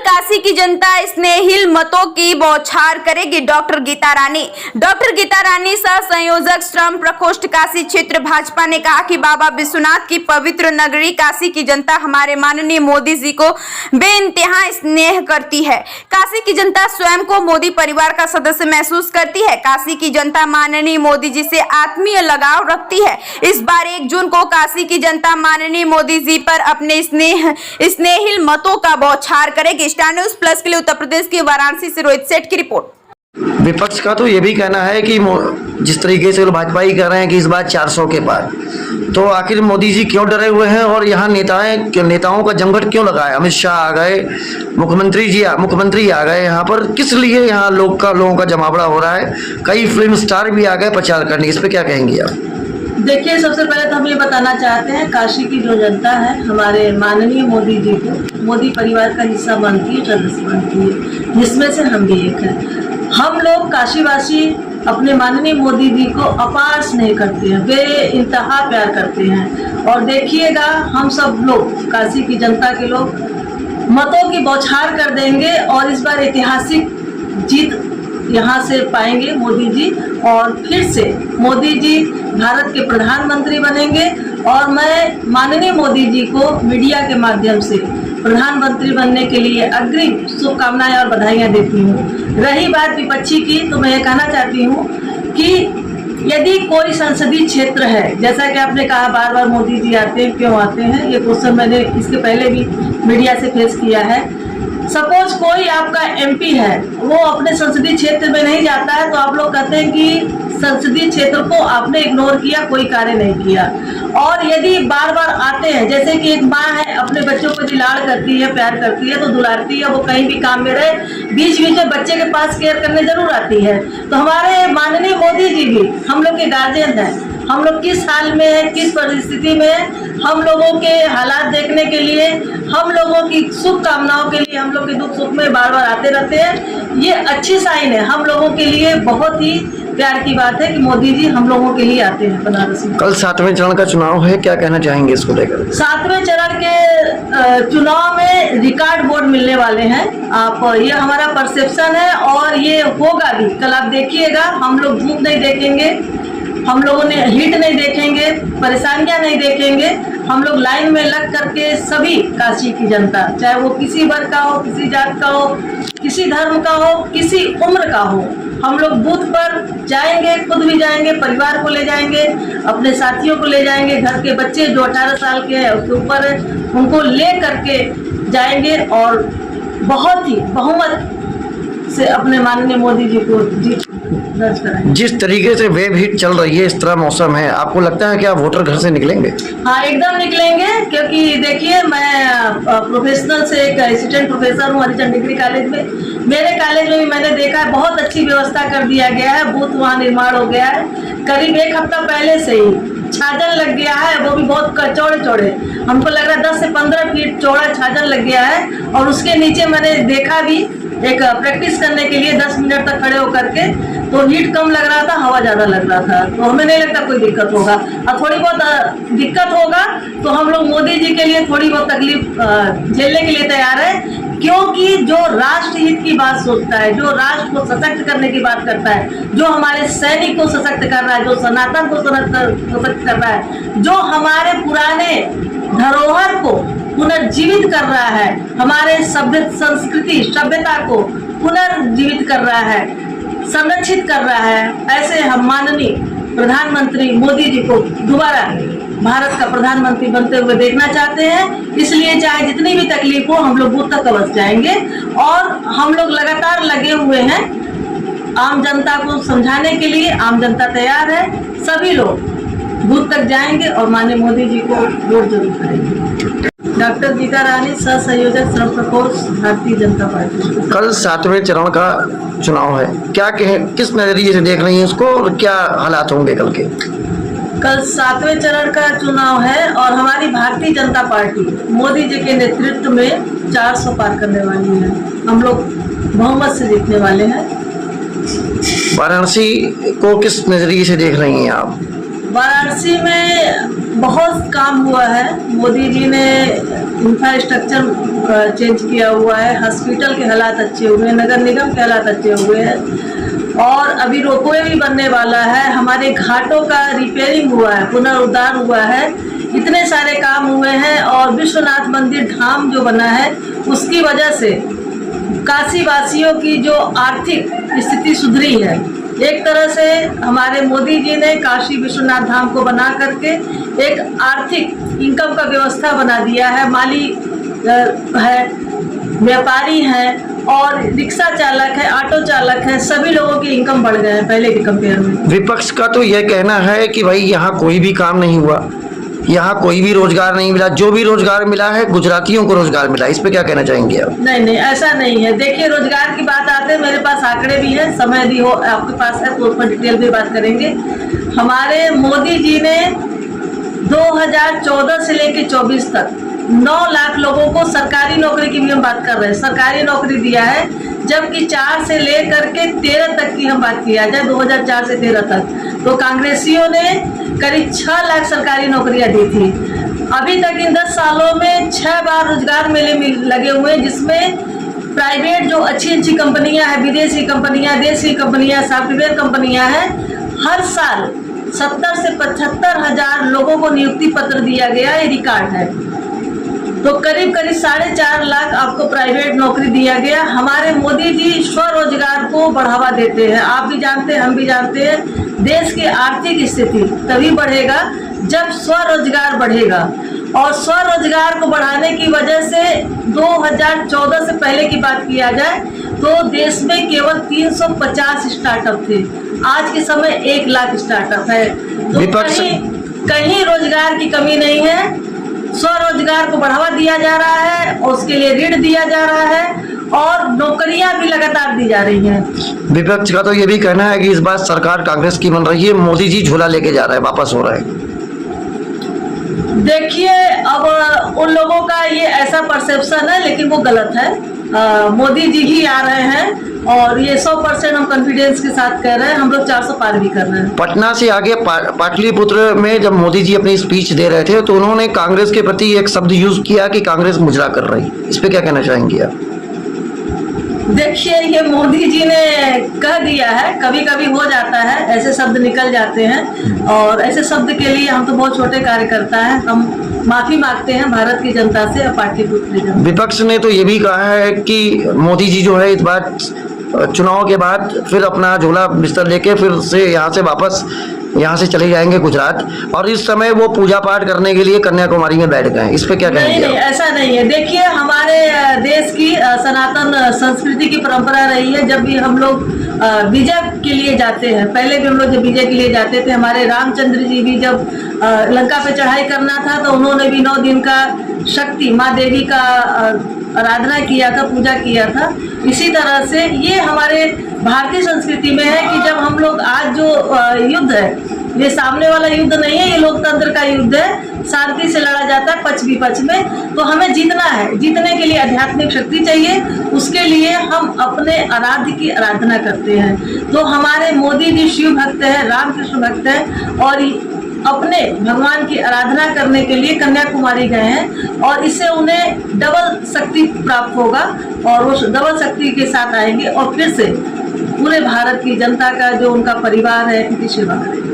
काशी की जनता स्नेहिल मतों की बौछार करेगी। डॉक्टर गीता रानी सह संयोजक श्रम प्रकोष्ठ काशी क्षेत्र भाजपा ने कहा कि बाबा विश्वनाथ की पवित्र नगरी काशी की जनता हमारे माननीय मोदी जी को बेइंतहा स्नेह करती है। काशी की जनता स्वयं को मोदी परिवार का सदस्य महसूस करती है। काशी की जनता माननीय मोदी जी से आत्मीय लगाव रखती है। इस बार 1 जून को काशी की जनता माननीय मोदी जी पर अपने स्नेहिल मतों का बौछार करेगी। स्टार न्यूज़ प्लस के लिए उत्तर प्रदेश के वाराणसी से रोहित सेठ की रिपोर्ट। विपक्ष का तो ये भी कहना है कि जिस तरीके से भाजपा ही कह रहे हैं कि इस बार 400 के पार, तो आखिर मोदी जी क्यों डरे हुए हैं और यहाँ नेताओं का जमघट क्यों लगा है? अमित शाह आ गए, मुख्यमंत्री आ गए, यहाँ पर किस लिए यहाँ लोगों का जमावड़ा हो रहा है? कई फिल्म स्टार भी आ गए प्रचार करने, इस पे क्या कहेंगे आप? देखिए, सबसे पहले तो हम ये बताना चाहते हैं, काशी की जो जनता है हमारे माननीय मोदी जी को मोदी परिवार का हिस्सा मानती है, सदस्य मानती है, जिसमें से हम भी एक हैं। हम लोग काशीवासी अपने माननीय मोदी जी को अपार स्नेह करते हैं, बेइंतहा प्यार करते हैं। और देखिएगा, हम सब लोग काशी की जनता के लोग मतों की बौछार कर देंगे और इस बार ऐतिहासिक जीत यहाँ से पाएंगे मोदी जी, और फिर से मोदी जी भारत के प्रधानमंत्री बनेंगे। और मैं माननीय मोदी जी को मीडिया के माध्यम से प्रधानमंत्री बनने के लिए अग्रिम शुभकामनाएं और बधाइयां देती हूँ। रही बात विपक्षी की, तो मैं ये कहना चाहती हूँ कि यदि कोई संसदीय क्षेत्र है, जैसा कि आपने कहा बार बार मोदी जी आते हैं, क्यों आते हैं, ये क्वेश्चन मैंने इसके पहले भी मीडिया से फेस किया है। सपोज कोई आपका एमपी है, वो अपने संसदीय क्षेत्र में नहीं जाता है, तो आप लोग कहते हैं कि संसदीय क्षेत्र को आपने इग्नोर किया, कोई कार्य नहीं किया। और यदि बार बार आते हैं, जैसे कि एक माँ है, अपने बच्चों को लाड़ करती है, प्यार करती है, तो दुलारती है, वो कहीं भी काम में रहे, बीच बीच में बच्चे के पास केयर करने जरूर आती है। तो हमारे माननीय मोदी जी भी हम लोग के गार्जियन हैं। हम लोग किस हाल में है, किस परिस्थिति में है, हम लोगों के हालात देखने के लिए, हम लोगों की शुभकामनाओं के लिए, हम लोग के दुख सुख में बार बार आते रहते हैं। ये अच्छी साइन है, हम लोगों के लिए बहुत ही प्यार की बात है कि मोदी जी हम लोगों के लिए आते हैं बनारस में। कल 7वें चरण का चुनाव है, क्या कहना चाहेंगे इसको लेकर? 7वें चरण के चुनाव में रिकॉर्ड वोट मिलने वाले हैं। आप, ये हमारा परसेप्शन है और ये होगा भी। कल आप देखिएगा, हम लोग धूप नहीं देखेंगे, हम लोगों ने हीट नहीं देखेंगे, परेशानियां नहीं देखेंगे। हम लोग लाइन में लग करके सभी काशी की जनता, चाहे वो किसी वर्ग का हो, किसी जात का हो, किसी धर्म का हो, किसी उम्र का हो, हम लोग बूथ पर जाएंगे, खुद भी जाएंगे, परिवार को ले जाएंगे, अपने साथियों को ले जाएंगे, घर के बच्चे जो 18 साल के हैं उसके ऊपर है, उनको ले करके जाएंगे और बहुत ही बहुमत से अपने माननीय मोदी जी को जीत दर्ज कराएंगे। जिस तरीके से वेब हिट चल रही है, इस तरह मौसम है, आपको लगता है क्या वोटर घर से निकलेंगे? हाँ, एकदम निकलेंगे, क्योंकि देखिए, मैं प्रोफेशनल से एक असिस्टेंट प्रोफेसर हूँ हरिचंद डिग्री कॉलेज में। मेरे कॉलेज में भी मैंने देखा है, बहुत अच्छी व्यवस्था कर दिया गया है, बूथ वहाँ निर्माण हो गया है। करीब 1 हफ्ता पहले से ही छाजन लग गया है, वो भी बहुत चौड़े, हमको लग रहा है 10 से 15 फीट चौड़ा छाजन लग गया है। और उसके नीचे मैंने देखा भी, एक प्रैक्टिस करने के लिए 10 मिनट तक खड़े होकर के, तो हीट कम लग रहा था, हवा ज्यादा लग रहा था, तो हमें नहीं लगता कोई दिक्कत होगा। और थोड़ी बहुत दिक्कत होगा तो हम लोग मोदी जी के लिए थोड़ी बहुत तकलीफ झेलने के लिए तैयार है, क्योंकि जो राष्ट्र हित की बात सोचता है, जो राष्ट्र को सशक्त करने की बात करता है, जो हमारे सैनिक को सशक्त कर रहा है, जो सनातन को सशक्त कर रहा है, जो हमारे पुराने धरोहर को पुनर्जीवित कर रहा है, हमारे सभ्यता को पुनर्जीवित कर रहा है, संरक्षित कर रहा है, ऐसे हम माननीय प्रधानमंत्री मोदी जी को दोबारा भारत का प्रधानमंत्री बनते हुए देखना चाहते हैं। इसलिए चाहे जितनी भी तकलीफ हो, हम लोग बूथ तक अवश्य जाएंगे और हम लोग लगातार लगे हुए हैं आम जनता को समझाने के लिए। आम जनता तैयार है, सभी लोग बूथ तक जाएंगे और माननीय मोदी जी को वोट जरूर करेंगे। डॉक्टर गीता रानी, सह संयोजक श्रम प्रकोष्ठ, भारतीय जनता पार्टी। कल 7वें चरण का चुनाव है, क्या किस नजरिए से देख रही हैं इसको और क्या हालात होंगे कल के? कल 7वें चरण का चुनाव है और हमारी भारतीय जनता पार्टी मोदी जी के नेतृत्व में 400 पार करने वाली है। हम लोग बहुमत से जीतने वाले हैं। वाराणसी को किस नजरिए से देख रही हैं आप? वाराणसी में बहुत काम हुआ है। मोदी जी ने इंफ्रास्ट्रक्चर चेंज किया हुआ है, हॉस्पिटल के हालात अच्छे हुए हैं, नगर निगम के हालात अच्छे हुए हैं और अभी रोपवे भी बनने वाला है। हमारे घाटों का रिपेयरिंग हुआ है, पुनरुद्धार हुआ है, इतने सारे काम हुए हैं। और विश्वनाथ मंदिर धाम जो बना है उसकी वजह से काशी वासियों की जो आर्थिक स्थिति सुधरी है। एक तरह से हमारे मोदी जी ने काशी विश्वनाथ धाम को बना करके एक आर्थिक इनकम का व्यवस्था बना दिया है। माली है, व्यापारी हैं और रिक्शा चालक है, ऑटो चालक है, सभी लोगों की इनकम बढ़ गए हैं पहले के कंपेयर में। विपक्ष का तो यह कहना है कि भाई यहाँ कोई भी काम नहीं हुआ, यहाँ कोई भी रोजगार नहीं मिला, जो भी रोजगार मिला है गुजरातियों को रोजगार मिला। इस पे क्या कहना चाहेंगे आप? नहीं, ऐसा नहीं है। देखिए, रोजगार की बात आते हैं, मेरे पास आंकड़े भी हैं, समय भी हो आपके पास है तो उस पर डिटेल में बात करेंगे। हमारे मोदी जी ने 2014 से लेकर 24 तक 9 लाख लोगों को सरकारी नौकरी की भी हम बात कर रहे हैं, सरकारी नौकरी दिया है। जबकि 4 से लेकर के 13 तक की हम बात किया जाए, 2004 से 13 तक, तो कांग्रेसियों ने करीब 6 लाख सरकारी नौकरियां दी थी। अभी तक इन 10 सालों में 6 बार रोजगार मेले लगे हुए हैं, जिसमें प्राइवेट जो अच्छी कंपनियां हैं, विदेशी कंपनियां, देशी कंपनियां, सॉफ्टवेयर कंपनियां हैं, हर साल 70 से 75 हजार लोगों को नियुक्ति पत्र दिया गया, ये रिकॉर्ड है। तो करीब 4.5 लाख आपको प्राइवेट नौकरी दिया गया। हमारे मोदी जी स्वरोजगार को बढ़ावा देते हैं। आप भी जानते हैं, हम भी जानते हैं, देश की आर्थिक स्थिति तभी बढ़ेगा जब स्वरोजगार बढ़ेगा। और स्वरोजगार को बढ़ाने की वजह से 2014 से पहले की बात किया जाए तो देश में केवल 350 स्टार्टअप थे, आज के समय 1 लाख स्टार्टअप है। तो कहीं रोजगार की कमी नहीं है। स्वरोजगार को बढ़ावा दिया जा रहा है और उसके लिए ऋण दिया जा रहा है और नौकरियां भी लगातार दी जा रही हैं। विपक्ष का तो ये भी कहना है कि इस बार सरकार कांग्रेस की बन रही है, मोदी जी झोला लेके जा रहे हैं, वापस हो रहे हैं। देखिए, अब उन लोगों का ये ऐसा परसेप्शन है, लेकिन वो गलत है। मोदी जी ही आ रहे हैं और ये 100% हम कॉन्फिडेंस के साथ कह रहे हैं। हम लोग 400 पार भी कर रहे हैं। पटना से आगे पाटलिपुत्र में जब मोदी जी अपनी स्पीच दे रहे थे तो उन्होंने कांग्रेस के प्रति एक शब्द यूज किया कि कांग्रेस मुजरा कर रही। इस पे क्या कहना चाहेंगे आप? देखिए, ये मोदी जी ने कह दिया है, कभी कभी हो जाता है, ऐसे शब्द निकल जाते हैं और ऐसे शब्द के लिए हम तो बहुत छोटे कार्यकर्ता हैं, हम माफी मांगते हैं भारत की जनता से और पाटलिपुत्र जनता। विपक्ष ने तो ये भी कहा है कि मोदी जी जो है इस बार चुनाव के बाद फिर अपना झोला बिस्तर लेके फिर से यहाँ से वापस यहाँ से चले जाएंगे गुजरात, और इस समय वो पूजा पाठ करने के लिए कन्याकुमारी में बैठ गए। इस पे क्या कहेंगे? नहीं, ऐसा नहीं है। देखिए, हमारे देश की सनातन संस्कृति की परंपरा रही है, जब भी हम लोग विजय के लिए जाते हैं, पहले भी हम लोग जब विजय के लिए जाते थे, हमारे रामचंद्र जी भी जब लंका पे चढ़ाई करना था तो उन्होंने भी 9 दिन का शक्ति माँ देवी का आराधना किया था, पूजा किया था। इसी तरह से ये हमारे भारतीय संस्कृति में है कि जब हम लोग आज जो युद्ध है, ये सामने वाला युद्ध नहीं है, ये लोकतंत्र का युद्ध है, शांति से लड़ा जाता है पक्ष विपक्ष में। तो हमें जीतना है, जीतने के लिए आध्यात्मिक शक्ति चाहिए, उसके लिए हम अपने आराध्य की आराधना करते हैं। तो हमारे मोदी जी शिव भक्त है, रामकृष्ण भक्त है और अपने भगवान की आराधना करने के लिए कन्याकुमारी गए हैं और इससे उन्हें डबल शक्ति प्राप्त होगा और वो डबल शक्ति के साथ आएंगे और फिर से पूरे भारत की जनता का जो उनका परिवार है, उनकी सेवा करेंगे।